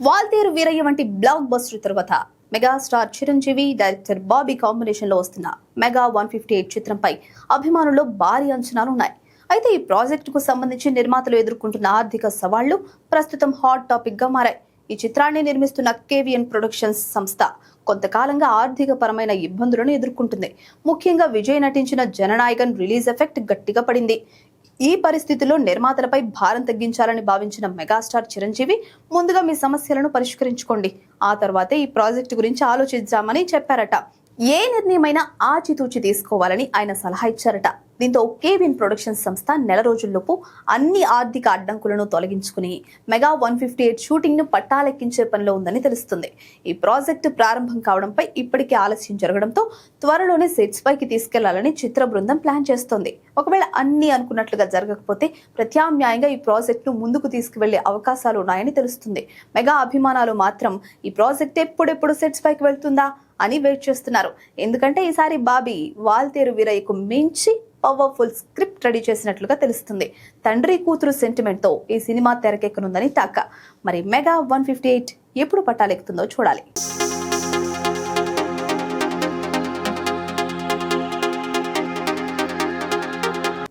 వాల్తేరు వీరయ్య వంటి block buster తర్వాత megastar Chiranjeevi director Bobby combination లో వస్తున్న మెగా 158 చిత్రంపై అభిమానుల్లో భారీ అంచనాలున్నాయి. అయితే ఈ ప్రాజెక్టుకు సంబంధించి నిర్మాతలు ఎదుర్కొంటున్న ఆర్థిక సవాళ్లు ప్రస్తుతం హాట్ టాపిక్ గా మారాయి. ఈ చిత్రాన్ని నిర్మిస్తున్న కేవిఎన్ ప్రొడక్షన్స్ సంస్థ కొంతకాలంగా ఆర్థిక పరమైన ఇబ్బందులను ఎదుర్కొంటుంది. ముఖ్యంగా విజయ్ నటించిన జననాయకన్ రిలీజ్ ఎఫెక్ట్ గట్టిగా పడింది. ఈ పరిస్థితుల్లో నిర్మాతలపై భారం తగ్గించాలని భావించిన మెగాస్టార్ చిరంజీవి ముందుగా మీ సమస్యలను పరిష్కరించుకోండి, ఆ తర్వాతే ఈ ప్రాజెక్టు గురించి ఆలోచిద్దామని చెప్పారట. ఏ నిర్ణయమైనా ఆచితూచి తీసుకోవాలని ఆయన సలహా ఇచ్చారట. దీంతో కేవిఎన్ ప్రొడక్షన్స్ సంస్థ నెల రోజుల్లోపు అన్ని ఆర్థిక అడ్డంకులను తొలగించుకుని మెగా 158 షూటింగ్ ను పట్టాలెక్కించే పనిలో ఉందని తెలుస్తుంది. ఈ ప్రాజెక్టు ప్రారంభం కావడంపై ఇప్పటికే ఆలస్యం జరగడంతో త్వరలోనే సెట్స్ పైకి తీసుకెళ్లాలని చిత్ర బృందం ప్లాన్ చేస్తోంది. ఒకవేళ అన్ని అనుకున్నట్లుగా జరగకపోతే ప్రత్యామ్నాయంగా ఈ ప్రాజెక్ట్ ను ముందుకు తీసుకువెళ్లే అవకాశాలు ఉన్నాయని తెలుస్తుంది. మెగా అభిమానులు మాత్రం ఈ ప్రాజెక్ట్ ఎప్పుడెప్పుడు సెట్స్ పైకి వెళ్తుందా అని వెయిట్ చేస్తున్నారు. ఎందుకంటే ఈసారి బాబీ వాల్తేరు వీరయ్యకు మించి పవర్ఫుల్ స్క్రిప్ట్ రెడీ చేసినట్లుగా తెలుస్తుంది. తండ్రి కూతురు సెంటిమెంట్ తో ఈ సినిమా తెరకెక్కనుందని టాక్. మరి మెగా 158 ఎప్పుడు పట్టాలెక్కుతుందో చూడాలి.